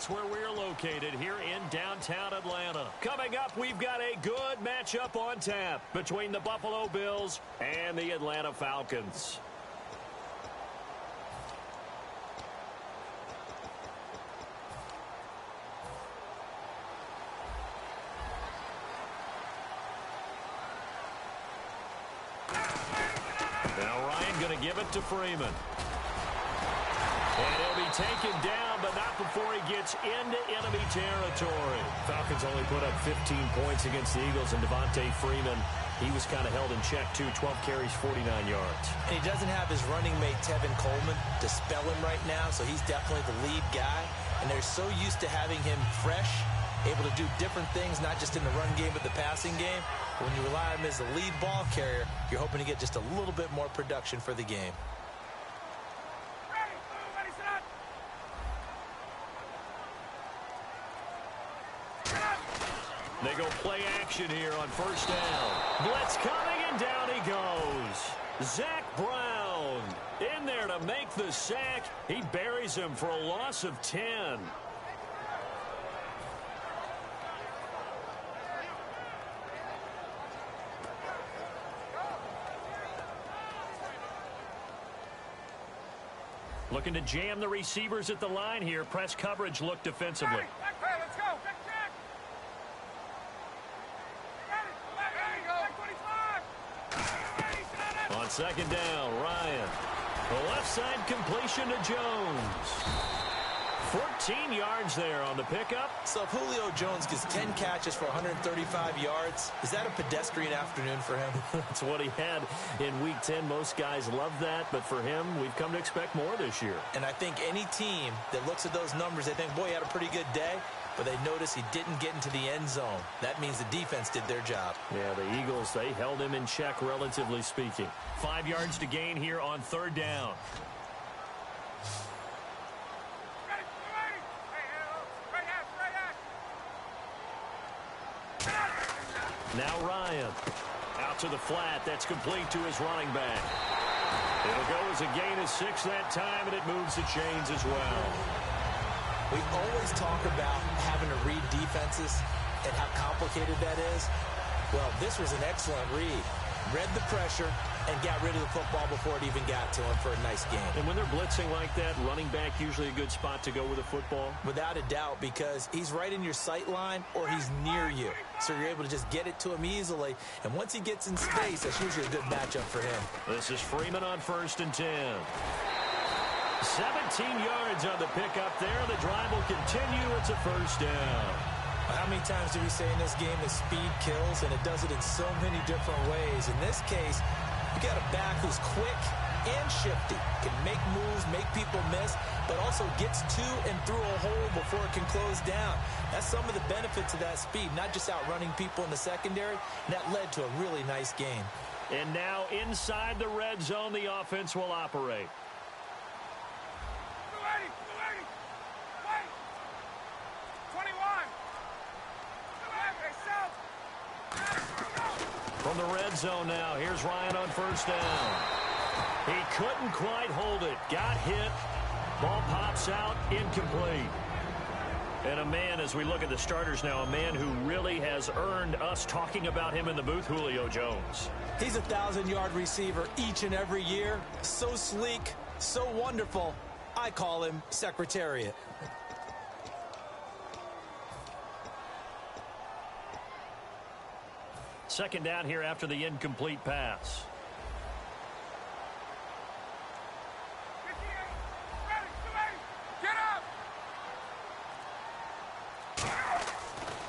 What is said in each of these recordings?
that's where we're located here in downtown Atlanta. Coming up, we've got a good matchup on tap between the Buffalo Bills and the Atlanta Falcons. Now Ryan going to give it to Freeman. And he'll be taken down, but not before he gets into enemy territory. Falcons only put up 15 points against the Eagles, and Devontae Freeman, he was kind of held in check, too. 12 carries, 49 yards. And he doesn't have his running mate, Tevin Coleman, to spell him right now, so he's definitely the lead guy. And they're so used to having him fresh, able to do different things, not just in the run game, but the passing game. When you rely on him as the lead ball carrier, you're hoping to get just a little bit more production for the game. They go play action here on first down. Blitz coming, and down he goes. Zach Brown in there to make the sack. He buries him for a loss of 10. Looking to jam the receivers at the line here. Press coverage look defensively. On second down, Ryan. The left side completion to Jones. 14 yards there on the pickup. So if Julio Jones gets 10 catches for 135 yards, is that a pedestrian afternoon for him? That's what he had in Week 10. Most guys love that, but for him, we've come to expect more this year. And I think any team that looks at those numbers, they think, boy, he had a pretty good day, but they notice he didn't get into the end zone. That means the defense did their job. Yeah, the Eagles, they held him in check, relatively speaking. 5 yards to gain here on third down. Now Ryan. Out to the flat. That's complete to his running back. It'll go as a gain of 6 that time, and it moves the chains as well. We always talk about having to read defenses and how complicated that is. Well, this was an excellent read. Read the pressure and got rid of the football before it even got to him for a nice game. And when they're blitzing like that, running back usually a good spot to go with a football? Without a doubt, because he's right in your sight line or he's near you. So you're able to just get it to him easily. And once he gets in space, that's usually a good matchup for him. This is Freeman on first and 10. 17 yards on the pickup there. The drive will continue. It's a first down. How many times do we say in this game that speed kills, and it does it in so many different ways? In this case, you got a back who's quick and shifty, can make moves, make people miss, but also gets to and through a hole before it can close down. That's some of the benefits of that speed, not just outrunning people in the secondary. And that led to a really nice game. And now inside the red zone, the offense will operate. From the red zone now, here's Ryan on first down. He couldn't quite hold it. Got hit. Ball pops out, incomplete. And a man, as we look at the starters now, a man who really has earned us talking about him in the booth, Julio Jones. He's a 1,000-yard receiver each and every year. So sleek, so wonderful. I call him Secretariat. Second down here after the incomplete pass.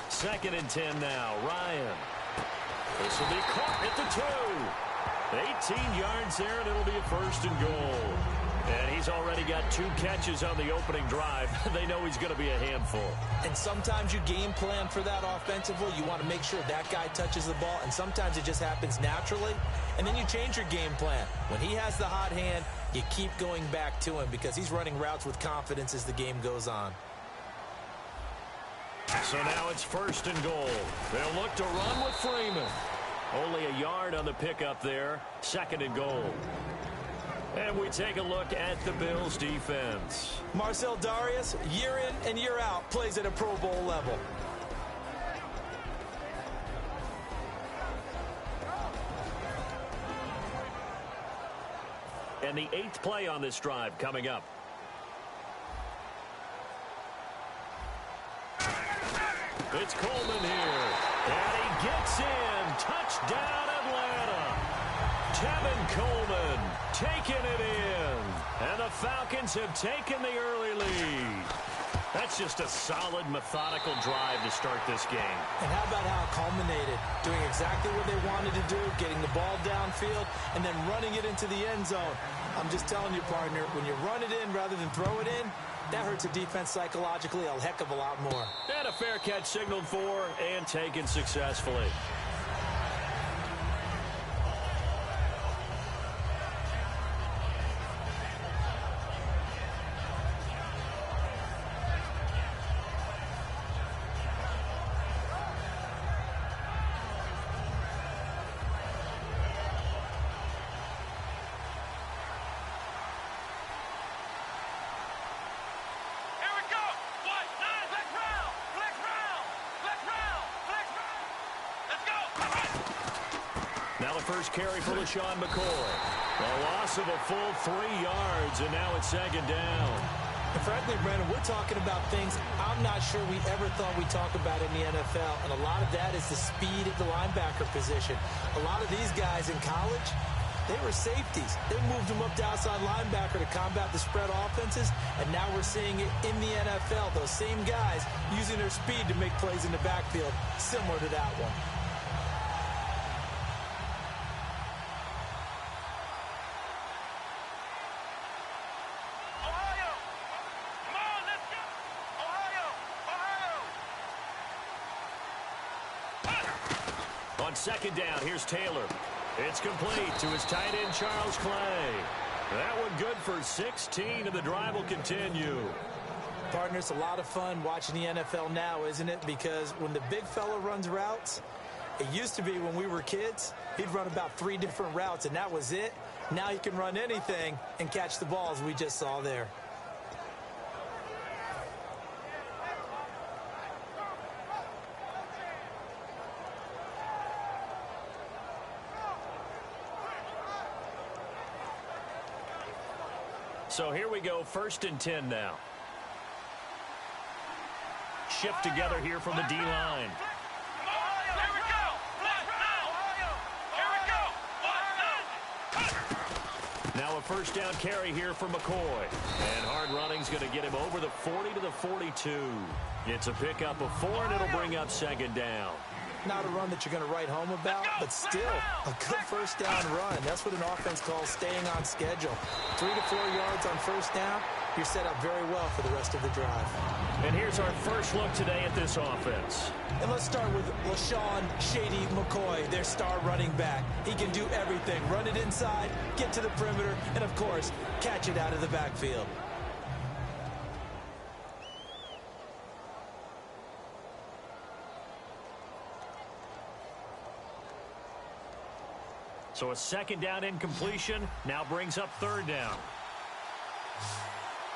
Second and 10 now. Ryan. This will be caught at the 2. 18 yards there, and it'll be a first and goal. And he's already got 2 catches on the opening drive. They know he's going to be a handful. And sometimes you game plan for that offensively. You want to make sure that guy touches the ball, and sometimes it just happens naturally. And then you change your game plan. When he has the hot hand, you keep going back to him because he's running routes with confidence as the game goes on. So now it's first and goal. They'll look to run with Freeman. Only a yard on the pickup there. Second and goal. And we take a look at the Bills defense. Marcel Darius, year in and year out, plays at a Pro Bowl level. And the 8th play on this drive coming up. It's Coleman here. And he gets in. Touchdown, Atlanta. Tevin Coleman taking it in. And the Falcons have taken the early lead. That's just a solid, methodical drive to start this game. And how about how it culminated? Doing exactly what they wanted to do, getting the ball downfield, and then running it into the end zone. I'm just telling you, partner, when you run it in rather than throw it in, that hurts a defense psychologically a heck of a lot more. And a fair catch signaled for and taken successfully. Now the first carry for LaShawn McCoy. A loss of a full 3 yards, and now it's 2nd down. And frankly, Brandon, we're talking about things I'm not sure we ever thought we'd talk about in the NFL. And a lot of that is the speed at the linebacker position. A lot of these guys in college, they were safeties. They moved them up to outside linebacker to combat the spread offenses. And now we're seeing it in the NFL. Those same guys using their speed to make plays in the backfield, similar to that one. On 2nd down, here's Taylor. It's complete to his tight end, Charles Clay. That one good for 16, and the drive will continue. Partner, it's a lot of fun watching the NFL now, isn't it? Because when the big fella runs routes, it used to be when we were kids, he'd run about 3 different routes, and that was it. Now he can run anything and catch the ball, as we just saw there. So here we go, 1st and 10 now. Shift together here from the D-line. Now a 1st down carry here for McCoy. And hard running's going to get him over the 40 to the 42. It's a pickup of 4, and it'll bring up 2nd down. Not a run that you're going to write home about, but still a good 1st down run. That's what an offense calls staying on schedule. 3 to 4 yards on 1st down, you're set up very well for the rest of the drive. And here's our first look today at this offense. And let's start with LaShawn Shady McCoy, their star running back. He can do everything. Run it inside, get to the perimeter, and, of course, catch it out of the backfield. So a 2nd down incompletion now brings up 3rd down.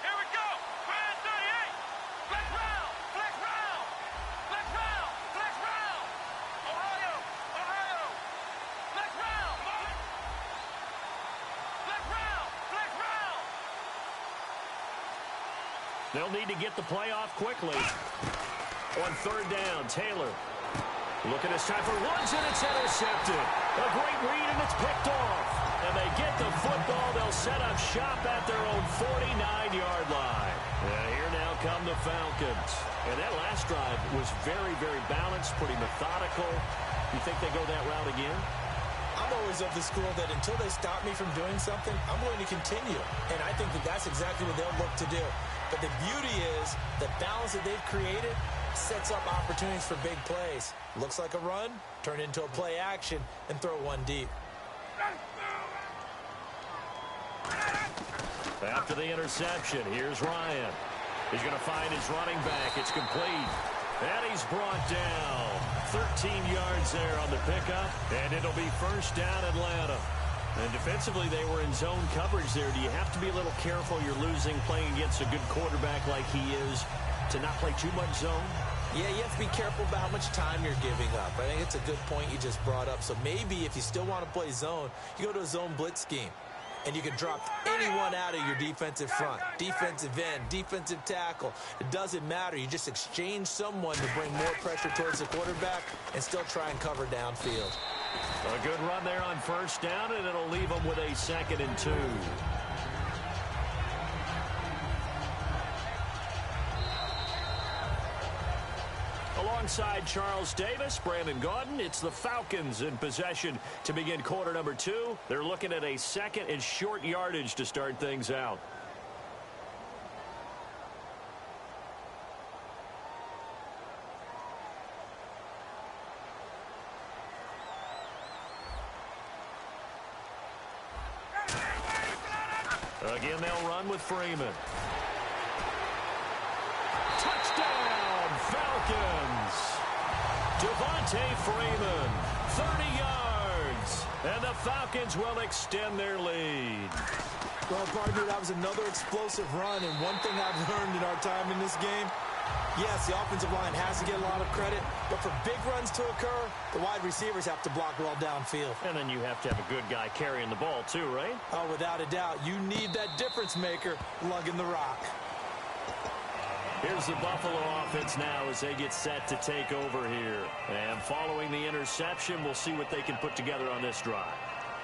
Here we go. Man 38. Flex round. Flex round. Flex round. Flex round. Ohio. Ohio. Flex round. Flex round. Flex round. They'll need to get the play off quickly. On 3rd down, Taylor. Looking this time for Woods, and it's intercepted. A great read, and it's picked off. And they get the football. They'll set up shop at their own 49-yard line. And here now come the Falcons. And that last drive was very, very balanced, pretty methodical. You think they go that route again? I'm always of the school that until they stop me from doing something, I'm going to continue. And I think that that's exactly what they'll look to do. But the beauty is the balance that they've created sets up opportunities for big plays. Looks like a run, turn it into a play action, and throw one deep. After the interception, here's Ryan. He's going to find his running back. It's complete. And he's brought down. 13 yards there on the pickup, and it'll be 1st down Atlanta. And defensively, they were in zone coverage there. Do you have to be a little careful? You're losing playing against a good quarterback like he is to not play too much zone? Yeah, you have to be careful about how much time you're giving up. I think it's a good point you just brought up. So maybe if you still want to play zone, you go to a zone blitz scheme. And you can drop anyone out of your defensive front. Defensive end, defensive tackle. It doesn't matter. You just exchange someone to bring more pressure towards the quarterback and still try and cover downfield. A good run there on first down, and it'll leave them with a 2nd and 2. Alongside Charles Davis, Brandon Gaudin, it's the Falcons in possession to begin quarter number 2. They're looking at a 2nd and short yardage to start things out. Again, they'll run with Freeman. Touchdown, Falcons! Devontae Freeman, 30 yards, and the Falcons will extend their lead. Well, partner, that was another explosive run, and one thing I've learned in our time in this game, yes, the offensive line has to get a lot of credit, but for big runs to occur, the wide receivers have to block well downfield. And then you have to have a good guy carrying the ball too, right? Oh, without a doubt. You need that difference maker lugging the rock. Here's the Buffalo offense now as they get set to take over here. And following the interception, we'll see what they can put together on this drive.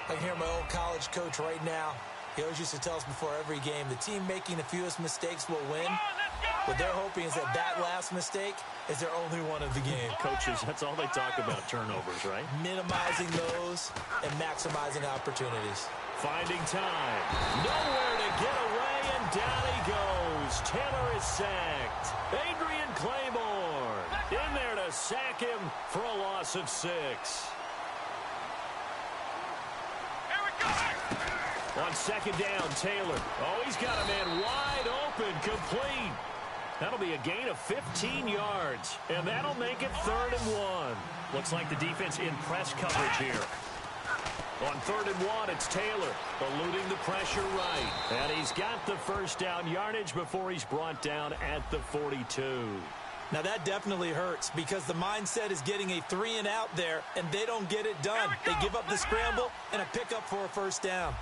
I can hear my old college coach right now. He always used to tell us before every game, the team making the fewest mistakes will win. What they're hoping is that that last mistake is their only one of the game. Coaches, that's all they talk about, turnovers, right? Minimizing those and maximizing opportunities. Finding time. Nowhere to get away, and down he goes. Taylor is sacked. Adrian Claymore in there to sack him for a loss of 6. On 2nd down, Taylor. Oh, he's got a man wide open, complete. That'll be a gain of 15 yards, and that'll make it 3rd and 1. Looks like the defense in press coverage here. On 3rd and 1, it's Taylor eluding the pressure right. And he's got the first down yardage before he's brought down at the 42. Now that definitely hurts because the mindset is getting a 3-and-out there, and they don't get it done. They give up the scramble and a pickup for a first down.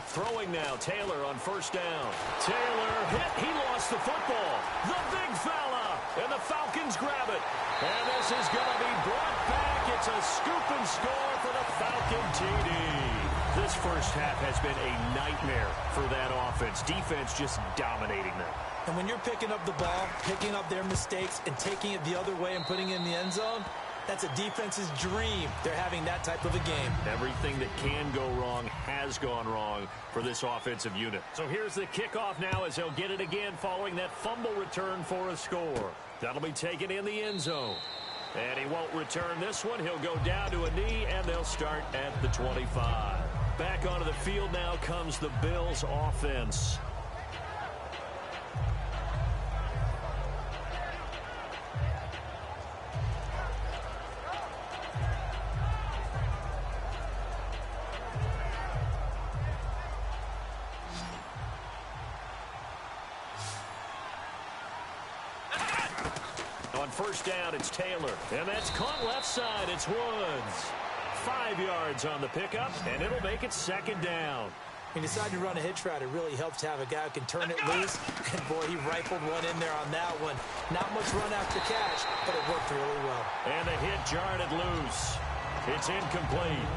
Throwing now, Taylor on first down. Taylor hit, he lost the football. The big fella, and the Falcons grab it. And this is going to be brought back. It's a scoop and score for the Falcon TD. This first half has been a nightmare for that offense. Defense just dominating them. And when you're picking up the ball, picking up their mistakes, and taking it the other way and putting it in the end zone, that's a defense's dream. They're having that type of a game. Everything that can go wrong has gone wrong for this offensive unit. So here's the kickoff now as they'll get it again following that fumble return for a score. That'll be taken in the end zone. And he won't return this one. He'll go down to a knee, and they'll start at the 25. Back onto the field now comes the Bills offense. On first down, it's Taylor. And that's caught left side. It's Woods. 5 yards on the pickup, and it'll make it 2nd down. When you decide to run a hitch route, it really helps to have a guy who can turn it loose. And, boy, he rifled one in there on that one. Not much run after catch, but it worked really well. And the hit jarred it loose. It's incomplete.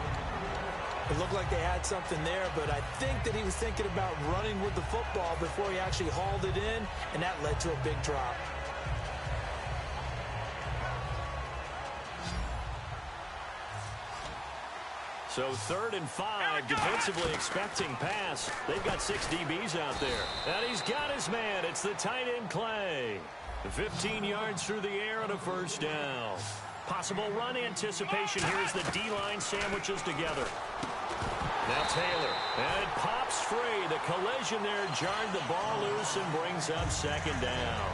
It looked like they had something there, but I think that he was thinking about running with the football before he actually hauled it in, and that led to a big drop. So 3rd and 5, defensively expecting pass. They've got 6 DBs out there. And he's got his man. It's the tight end, Clay. 15 yards through the air on a first down. Possible run anticipation here as the D-line sandwiches together. Now Taylor. And it pops free. The collision there jarred the ball loose and brings up 2nd down.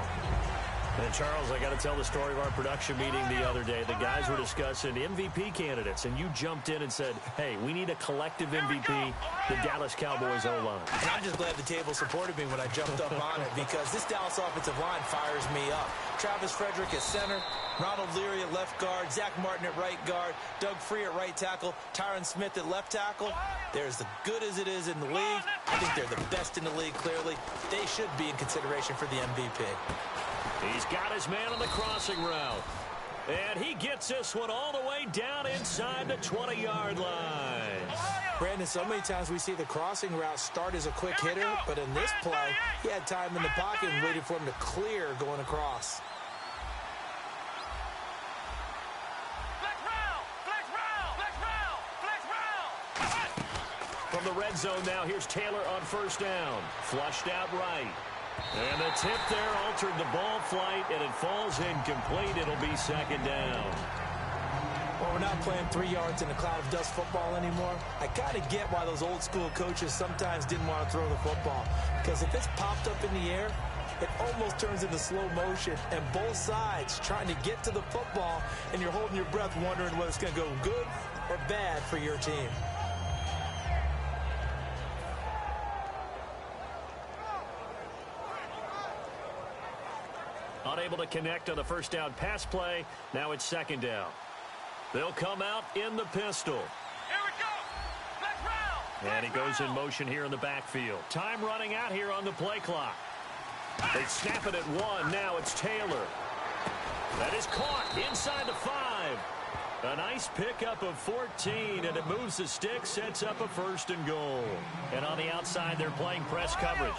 And, Charles, I got to tell the story of our production meeting the other day. The guys were discussing MVP candidates, and you jumped in and said, hey, we need a collective MVP, the Dallas Cowboys O-line. And I'm just glad the table supported me when I jumped up on it because this Dallas offensive line fires me up. Travis Frederick at center, Ronald Leary at left guard, Zach Martin at right guard, Doug Free at right tackle, Tyron Smith at left tackle. They're as good as it is in the league. I think they're the best in the league, clearly. They should be in consideration for the MVP. He's got his man on the crossing route. And he gets this one all the way down inside the 20-yard line. Brandon, so many times we see the crossing route start as a quick hitter, but in this play, he had time in the pocket and waited for him to clear going across. From the red zone now, here's Taylor on first down. Flushed out right. And the tip there altered the ball flight, and it falls incomplete. It'll be second down. Well, we're not playing 3 yards in a cloud of dust football anymore. I kind of get why those old school coaches sometimes didn't want to throw the football. Because if it's popped up in the air, it almost turns into slow motion, and both sides trying to get to the football, and you're holding your breath wondering whether it's going to go good or bad for your team. Unable to connect on the first down pass play. Now it's second down. They'll come out in the pistol. Here we go. Let's round. And he goes in motion here in the backfield. Time running out here on the play clock. They snap it at 1. Now it's Taylor. That is caught inside the 5. A nice pickup of 14, and it moves the stick, sets up a first and goal. And on the outside, they're playing press coverage.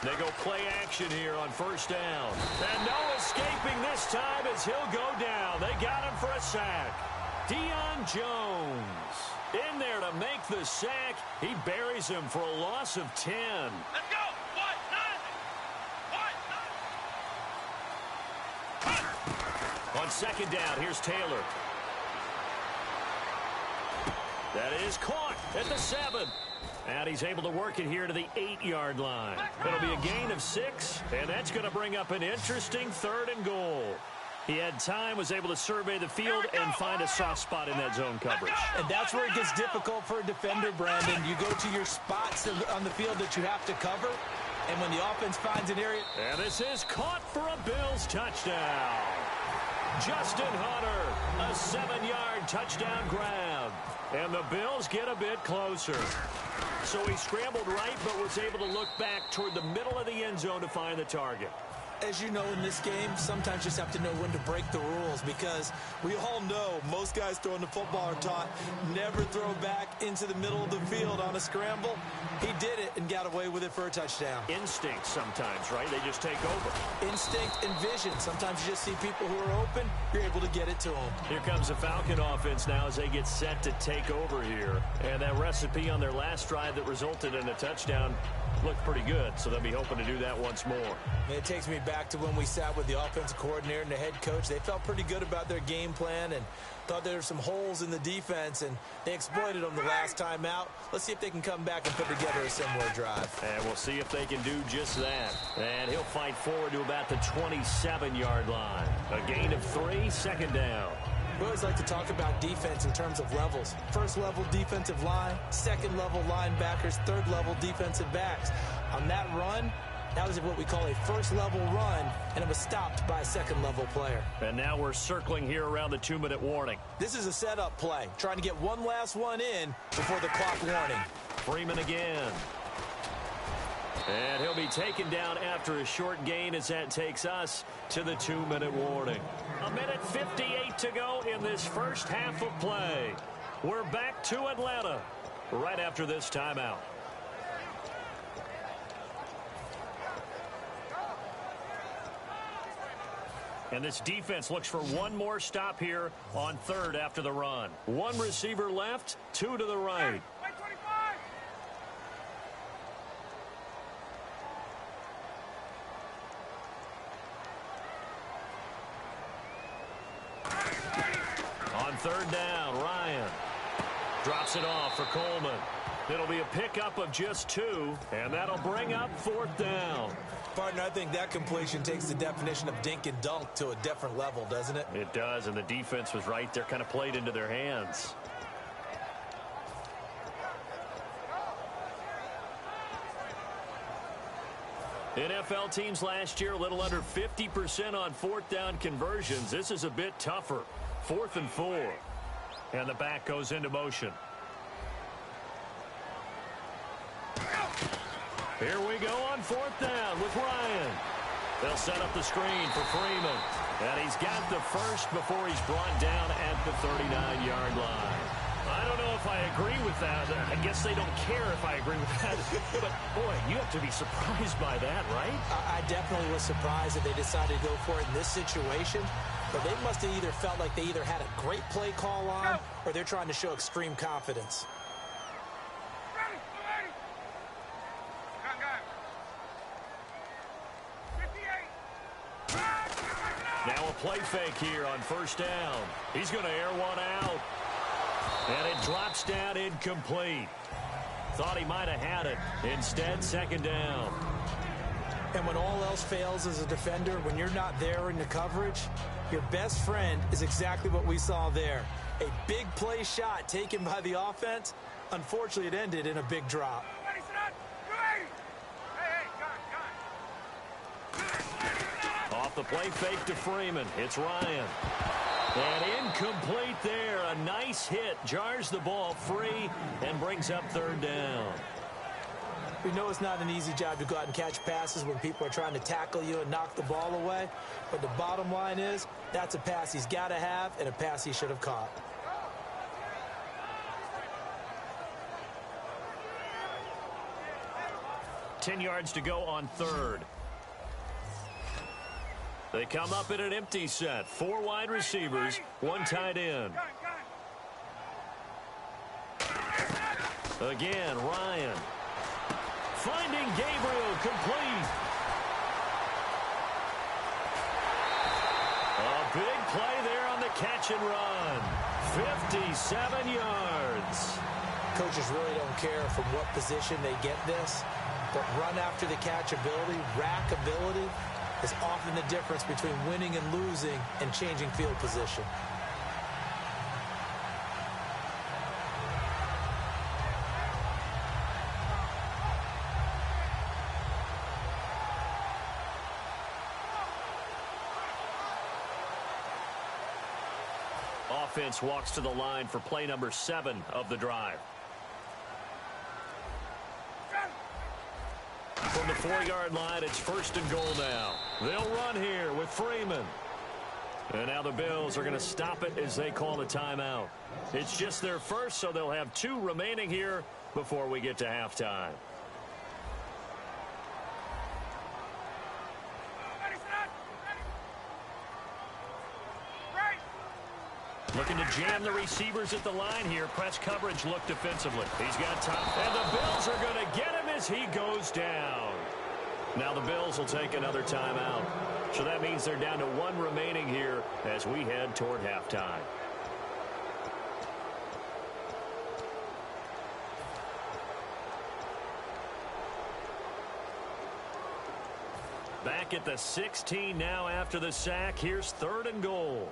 They go play action here on first down. And no escaping this time as he'll go down. They got him for a sack. Deion Jones in there to make the sack. He buries him for a loss of 10. Let's go. On second down, here's Taylor. That is caught at the 7. And he's able to work it here to the 8-yard line. It'll be a gain of 6, and that's going to bring up an interesting third and goal. He had time, was able to survey the field and find a soft spot in that zone coverage. And that's where it gets difficult for a defender, Brandon. You go to your spots on the field that you have to cover, and when the offense finds an area. And this is caught for a Bills touchdown. Justin Hunter, a 7-yard touchdown grab. And the Bills get a bit closer. So he scrambled right, but was able to look back toward the middle of the end zone to find the target. As you know, in this game, sometimes you just have to know when to break the rules because we all know most guys throwing the football are taught never throw back into the middle of the field on a scramble. He did it and got away with it for a touchdown. Instinct sometimes, right? They just take over. Instinct and vision. Sometimes you just see people who are open, you're able to get it to them. Here comes the Falcon offense now as they get set to take over here. And that recipe on their last drive that resulted in a touchdown looked pretty good, so they'll be hoping to do that once more. And it takes me back to when we sat with the offensive coordinator and the head coach. They felt pretty good about their game plan and thought there were some holes in the defense, and they exploited them the last time out. Let's see if they can come back and put together a similar drive. And we'll see if they can do just that. And he'll fight forward to about the 27-yard line. A gain of 3, second down. We always like to talk about defense in terms of levels. First level defensive line, second level linebackers, third level defensive backs. On that run, that was what we call a first level run, and it was stopped by a second level player. And now we're circling here around the 2-minute warning. This is a setup play, trying to get one last one in before the clock warning. Freeman again. And he'll be taken down after a short gain as that takes us to the 2-minute warning. 1:58 to go in this first half of play. We're back to Atlanta right after this timeout. And this defense looks for one more stop here on third after the run. One receiver left, 2 to the right. On third down, Ryan drops it off for Coleman. It'll be a pickup of just 2, and that'll bring up 4th down. Partner, I think that completion takes the definition of dink and dunk to a different level, doesn't it? It does, and the defense was right there, kind of played into their hands. NFL teams last year, a little under 50% on 4th down conversions. This is a bit tougher. 4th and 4. And the back goes into motion. Here we go on 4th down with Ryan. They'll set up the screen for Freeman. And he's got the first before he's brought down at the 39-yard line. I don't know if I agree with that. I guess they don't care if I agree with that. But, boy, you have to be surprised by that, right? I definitely was surprised that they decided to go for it in this situation. But they must have either felt like they either had a great play call on or they're trying to show extreme confidence. Now a play fake here on 1st down. He's going to air one out. And it drops down incomplete. Thought he might have had it. Instead, 2nd down. And when all else fails as a defender, when you're not there in the coverage, your best friend is exactly what we saw there. A big play shot taken by the offense. Unfortunately, it ended in a big drop. Off the play fake to Freeman. It's Ryan. And incomplete there. A nice hit. Jars the ball free and brings up 3rd down. We know it's not an easy job to go out and catch passes when people are trying to tackle you and knock the ball away. But the bottom line is that's a pass he's got to have and a pass he should have caught. Ten yards to go on 3rd. They come up in an empty set. 4 wide receivers, 1 tight end. Again, Ryan. Finding Gabriel complete. A big play there on the catch and run. 57 yards. Coaches really don't care from what position they get this, but run after the catch ability, rack ability, is often the difference between winning and losing and changing field position. Offense walks to the line for play number 7 of the drive. From the 4-yard line, it's 1st and goal now. They'll run here with Freeman. And now the Bills are going to stop it as they call a timeout. It's just their first, so they'll have 2 remaining here before we get to halftime. Looking to jam the receivers at the line here. Press coverage look defensively. He's got time. And the Bills are going to get him as he goes down. Now the Bills will take another timeout. So that means they're down to 1 remaining here as we head toward halftime. Back at the 16 now after the sack. Here's 3rd and goal.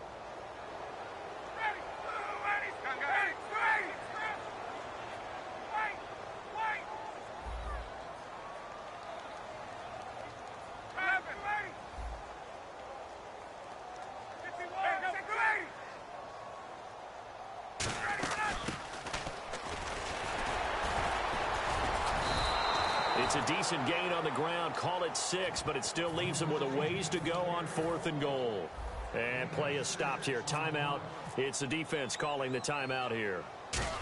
It's a decent gain on the ground. Call it 6, but it still leaves them with a ways to go on 4th and goal. And play is stopped here. Timeout. It's the defense calling the timeout here.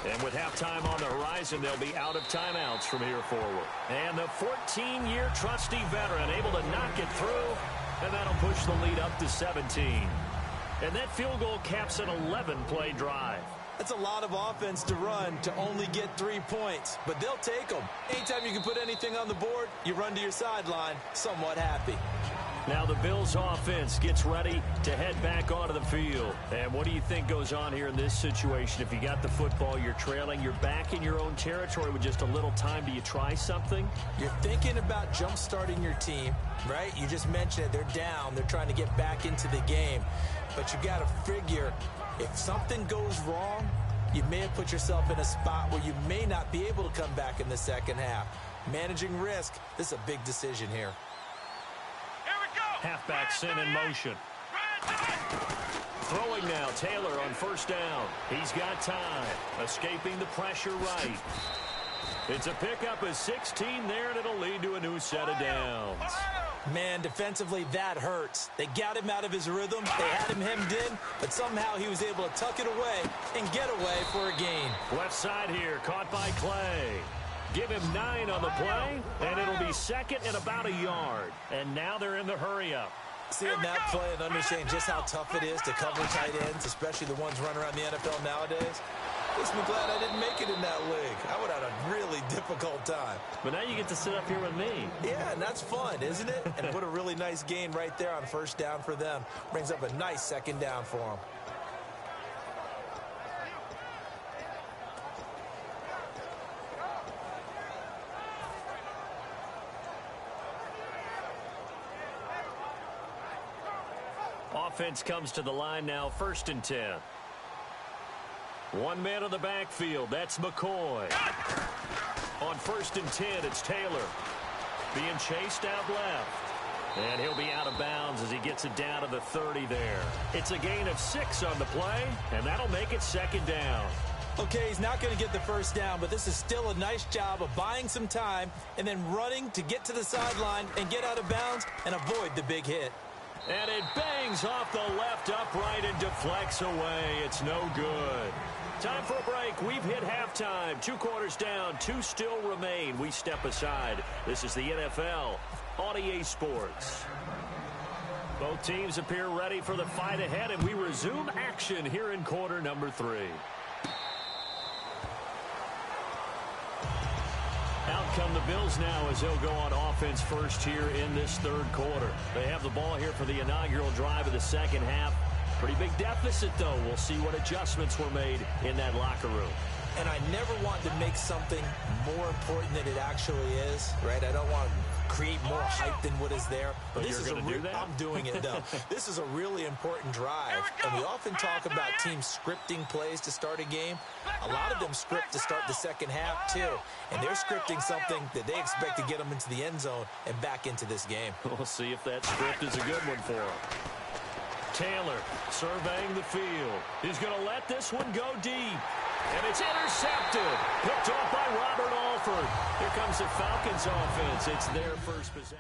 And with halftime on the horizon, they'll be out of timeouts from here forward. And the 14-year trusty veteran able to knock it through, and that'll push the lead up to 17. And that field goal caps an 11-play drive. That's a lot of offense to run to only get 3 points, but they'll take them. Anytime you can put anything on the board, you run to your sideline somewhat happy. Now the Bills offense gets ready to head back onto the field. And what do you think goes on here in this situation? If you got the football, you're trailing, you're back in your own territory with just a little time. Do you try something? You're thinking about jump-starting your team, right? You just mentioned it. They're down. They're trying to get back into the game. But you got to figure if something goes wrong, you may have put yourself in a spot where you may not be able to come back in the second half. Managing risk, this is a big decision here. Halfback sent in motion. Throwing now, Taylor on first down. He's got time. Escaping the pressure right. It's a pickup of 16 there, and it'll lead to a new set of downs. Man, defensively, that hurts. They got him out of his rhythm. They had him hemmed in, but somehow he was able to tuck it away and get away for a gain. Left side here, caught by Clay. Give him 9 on the play, and it'll be second and about a yard. And now they're in the hurry-up. Seeing that play and understanding just how tough it is to cover tight ends, especially the ones running around the NFL nowadays, makes me glad I didn't make it in that league. I would have had a really difficult time. But now you get to sit up here with me. Yeah, and that's fun, isn't it? And put a really nice gain right there on first down for them. Brings up a nice second down for them. Offense comes to the line now, 1st and 10. One man on the backfield, that's McCoy. On 1st and 10, it's Taylor. Being chased out left. And he'll be out of bounds as he gets it down to the 30 there. It's a gain of 6 on the play, and that'll make it second down. Okay, he's not going to get the first down, but this is still a nice job of buying some time and then running to get to the sideline and get out of bounds and avoid the big hit. And it bangs off the left upright and deflects away. It's no good. Time for a break. We've hit halftime. 2 quarters down. 2 still remain. We step aside. This is the NFL on EA Sports. Both teams appear ready for the fight ahead, and we resume action here in quarter number 3. Out come the Bills now as they'll go on offense first here in this 3rd quarter. They have the ball here for the inaugural drive of the second half. Pretty big deficit, though. We'll see what adjustments were made in that locker room. And I never want to make something more important than it actually is, right? I don't want to create more hype than what is there. But this is do that? I'm doing it, though. This is a really important drive. And we often talk about teams scripting plays to start a game. A lot of them script to start the second half, too. And they're scripting something that they expect to get them into the end zone and back into this game. We'll see if that script is a good one for them. Taylor surveying the field. He's going to let this one go deep. And it's intercepted. Picked off by Robert Alford. Here comes the Falcons offense. It's their first possession.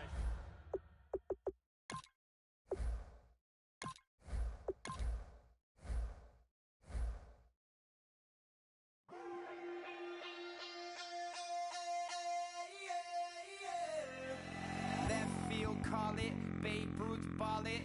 Left field, call it. Babe Ruth, ball it.